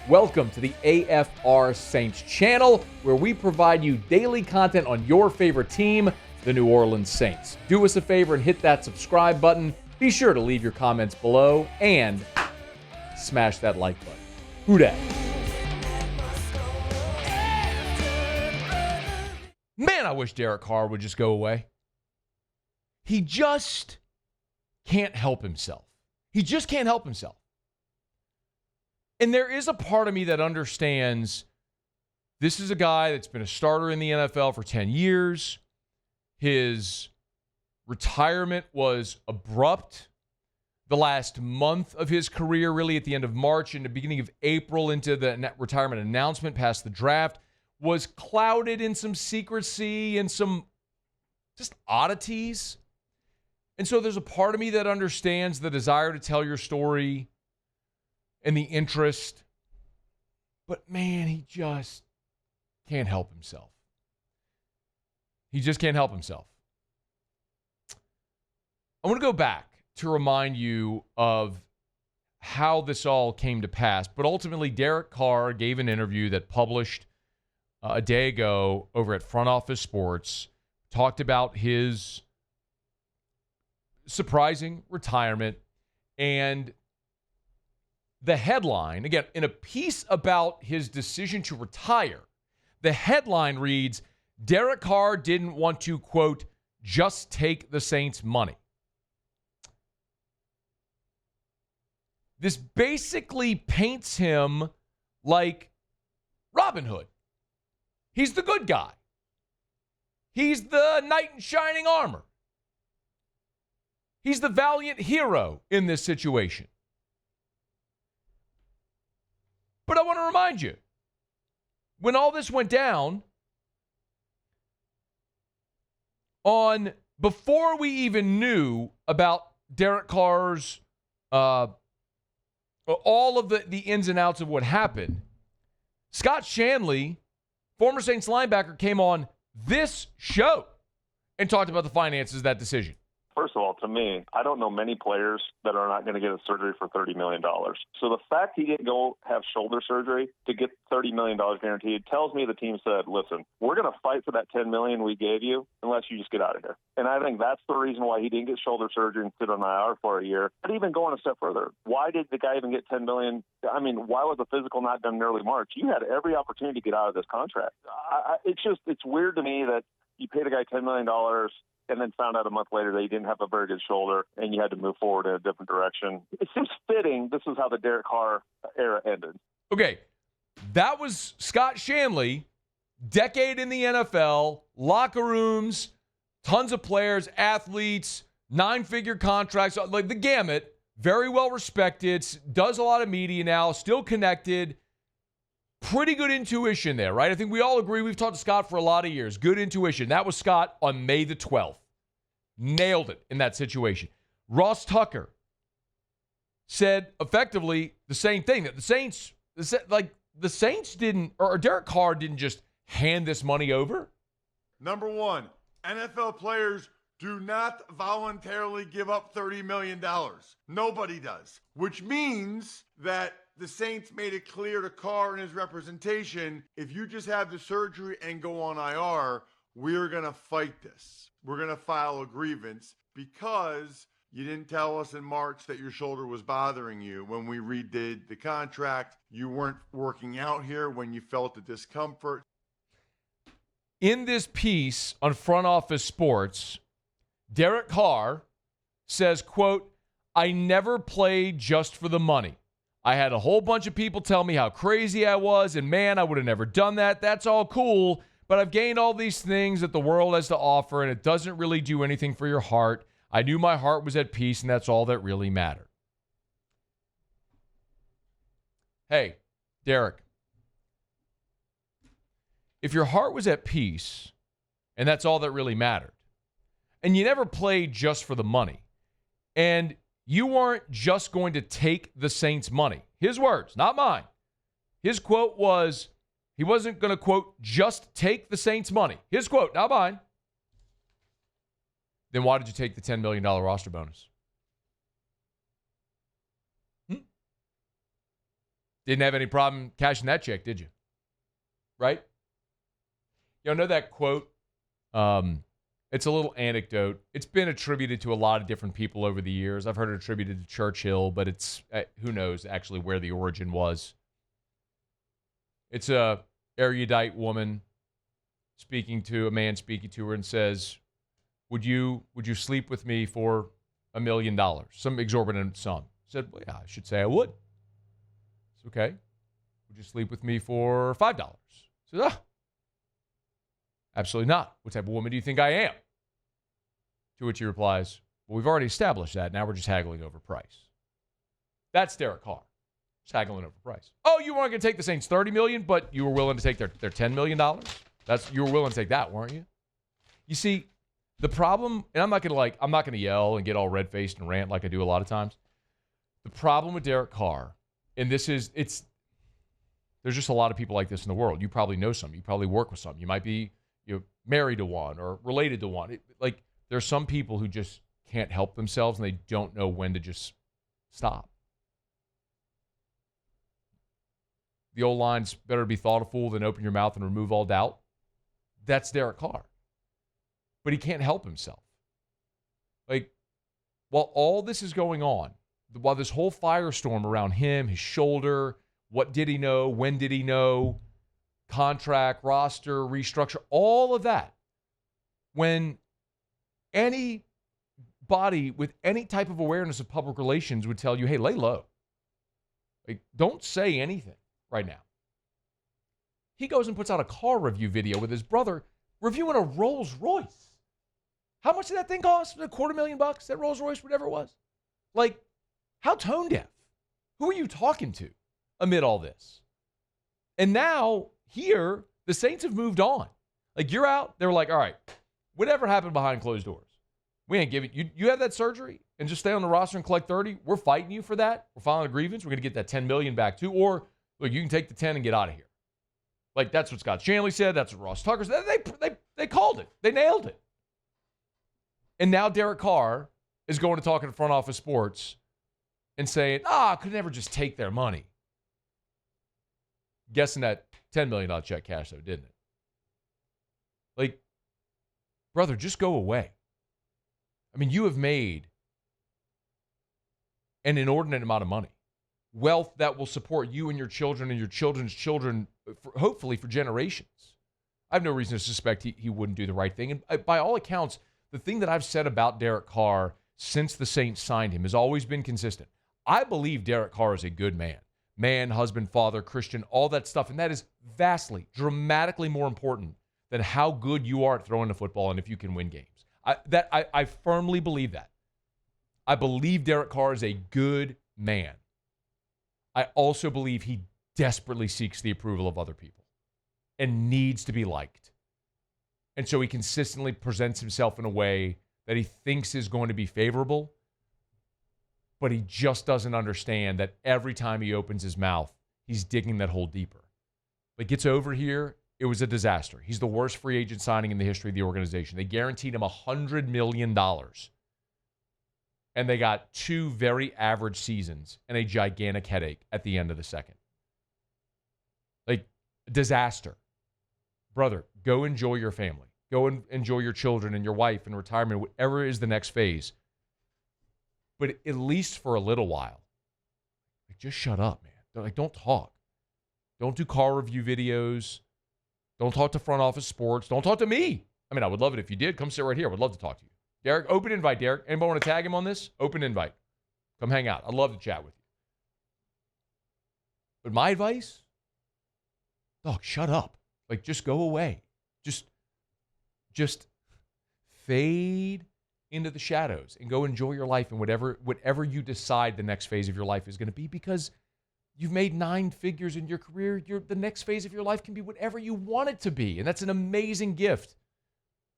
Welcome to the AFR Saints channel, where we provide you daily content on your favorite team, the New Orleans Saints. Do us a favor and hit that subscribe button. Be sure to leave your comments below and smash that like button. Who dat? Man, I wish Derek Carr would just go away. He just can't help himself. He just can't help himself. And there is a part of me that understands this is a guy that's been a starter in the NFL for 10 years. His retirement was abrupt. The last month of his career, really at the end of March and the beginning of April into the retirement announcement past the draft, was clouded in some secrecy and some just oddities. And so there's a part of me that understands the desire to tell your story and the interest. But man, he just can't help himself. He just can't help himself. I want to go back to remind you of how this all came to pass. But ultimately, Derek Carr gave an interview that published a day ago over at Front Office Sports, talked about his surprising retirement, and the headline, again, in a piece about his decision to retire, the headline reads, Derek Carr didn't want to, quote, just take the Saints' money. This basically paints him like Robin Hood. He's the good guy. He's the knight in shining armor. He's the valiant hero in this situation. But I want to remind you, when all this went down, before we even knew about Derek Carr's all of the ins and outs of what happened, Scott Shanley, former Saints linebacker, came on this show and talked about the finances of that decision. First of all, to me, I don't know many players that are not going to get a surgery for $30 million. So the fact he didn't go have shoulder surgery to get $30 million guaranteed tells me the team said, listen, we're going to fight for that $10 million we gave you unless you just get out of here. And I think that's the reason why he didn't get shoulder surgery and sit on IR for a year. But even going a step further, why did the guy even get $10 million? I mean, why was the physical not done in early March? You had every opportunity to get out of this contract. It's weird to me that you paid a guy $10 million and then found out a month later that he didn't have a very good shoulder, and you had to move forward in a different direction. It seems fitting this is how the Derek Carr era ended. Okay, that was Scott Shanley, decade in the NFL, locker rooms, tons of players, athletes, nine-figure contracts, like the gamut, very well respected, does a lot of media now, still connected. Pretty good intuition there, right? I think we all agree. We've talked to Scott for a lot of years. Good intuition. That was Scott on May the 12th. Nailed it in that situation. Ross Tucker said effectively the same thing, that the Saints didn't, or Derek Carr didn't just hand this money over. Number one, NFL players do not voluntarily give up $30 million. Nobody does, which means that the Saints made it clear to Carr and his representation, if you just have the surgery and go on IR, we're going to fight this. We're going to file a grievance because you didn't tell us in March that your shoulder was bothering you. When we redid the contract, you weren't working out here when you felt the discomfort. In this piece on Front Office Sports, Derek Carr says, quote, I never played just for the money. I had a whole bunch of people tell me how crazy I was, and man, I would have never done that. That's all cool, but I've gained all these things that the world has to offer, and it doesn't really do anything for your heart. I knew my heart was at peace, and that's all that really mattered. Hey, Derek, if your heart was at peace, and that's all that really mattered, and you never played just for the money, and you weren't just going to take the Saints' money. His words, not mine. His quote was, he wasn't going to, quote, just take the Saints' money. His quote, not mine. Then why did you take the $10 million roster bonus? Didn't have any problem cashing that check, did you? Right? You know that quote? It's a little anecdote. It's been attributed to a lot of different people over the years. I've heard it attributed to Churchill, but it's who knows actually where the origin was. It's a erudite woman speaking to her and says, would you sleep with me for $1 million? Some exorbitant sum. I said, well, yeah, I should say I would. It's okay. Would you sleep with me for $5? I said, absolutely not. What type of woman do you think I am? To which he replies, well, we've already established that. Now we're just haggling over price. That's Derek Carr. Just haggling over price. Oh, you weren't going to take the Saints $30 million, but you were willing to take their $10 million? You were willing to take that, weren't you? You see, the problem, and I'm not going to yell and get all red-faced and rant like I do a lot of times. The problem with Derek Carr, and there's just a lot of people like this in the world. You probably know some. You probably work with some. You might be married to one or related to one. There's some people who just can't help themselves and they don't know when to just stop. The old line's better to be thoughtful than open your mouth and remove all doubt. That's Derek Carr. But he can't help himself. While all this is going on, while this whole firestorm around him, his shoulder, what did he know, when did he know, contract, roster, restructure, all of that, when anybody with any type of awareness of public relations would tell you, hey, lay low. Don't say anything right now. He goes and puts out a car review video with his brother reviewing a Rolls Royce. How much did that thing cost? $250,000, that Rolls Royce, whatever it was. How tone deaf? Who are you talking to amid all this? And now, here, the Saints have moved on. You're out. They were like, all right, whatever happened behind closed doors, we ain't giving you. You have that surgery and just stay on the roster and collect 30. We're fighting you for that. We're filing a grievance. We're going to get that $10 million back too. Or look, you can take the 10 and get out of here. That's what Scott Shanley said. That's what Ross Tucker said. They called it. They nailed it. And now Derek Carr is going to talk in front office sports and saying, I could never just take their money. Guessing that $10 million check cash, though, didn't it? Brother, just go away. You have made an inordinate amount of money. Wealth that will support you and your children and your children's children, hopefully for generations. I have no reason to suspect he wouldn't do the right thing. And by all accounts, the thing that I've said about Derek Carr since the Saints signed him has always been consistent. I believe Derek Carr is a good man. Man, husband, father, Christian, all that stuff. And that is vastly, dramatically more important than how good you are at throwing the football and if you can win games. I firmly believe that. I believe Derek Carr is a good man. I also believe he desperately seeks the approval of other people and needs to be liked. And so he consistently presents himself in a way that he thinks is going to be favorable, but he just doesn't understand that every time he opens his mouth, he's digging that hole deeper. Gets over here, it was a disaster. He's the worst free agent signing in the history of the organization. They guaranteed him $100 million. And they got 2 very average seasons and a gigantic headache at the end of the second. Disaster. Brother, go enjoy your family. Go and enjoy your children and your wife and retirement, whatever is the next phase. But at least for a little while, just shut up, man. Don't talk. Don't do car review videos. Don't talk to front office sports. Don't talk to me. I would love it if you did. Come sit right here. I would love to talk to you. Derek, open invite, Derek. Anybody want to tag him on this? Open invite. Come hang out. I'd love to chat with you. But my advice, dog, shut up. Just go away. Just fade into the shadows and go enjoy your life and whatever you decide the next phase of your life is going to be, because you've made 9 figures in your career. The next phase of your life can be whatever you want it to be. And that's an amazing gift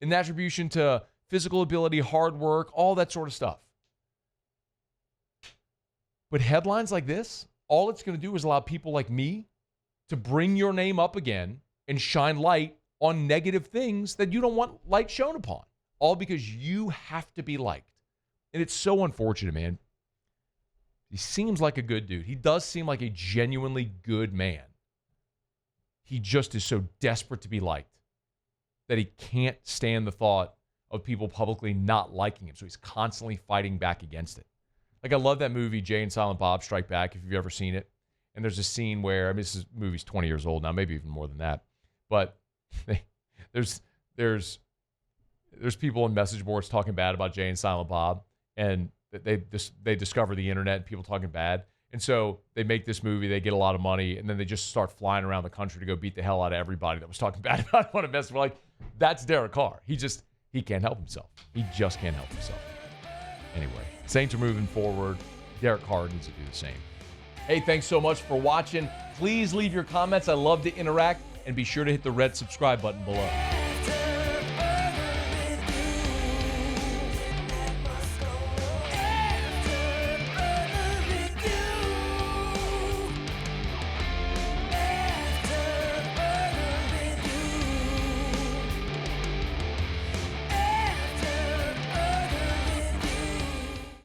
in attribution to physical ability, hard work, all that sort of stuff. But headlines like this, all it's going to do is allow people like me to bring your name up again and shine light on negative things that you don't want light shown upon, all because you have to be liked. And it's so unfortunate, man. He seems like a good dude. He does seem like a genuinely good man. He just is so desperate to be liked that he can't stand the thought of people publicly not liking him. So he's constantly fighting back against it. Like, I love that movie, Jay and Silent Bob Strike Back, if you've ever seen it. And there's a scene where, I mean, this movie's 20 years old now, maybe even more than that. But there's people in message boards talking bad about Jay and Silent Bob. And they discover the internet and people talking bad. And so they make this movie, they get a lot of money, and then they just start flying around the country to go beat the hell out of everybody that was talking bad about him on a message. We're like, that's Derek Carr. He can't help himself. He just can't help himself. Anyway, Saints are moving forward. Derek Carr needs to do the same. Hey, thanks so much for watching. Please leave your comments. I love to interact, and be sure to hit the red subscribe button below.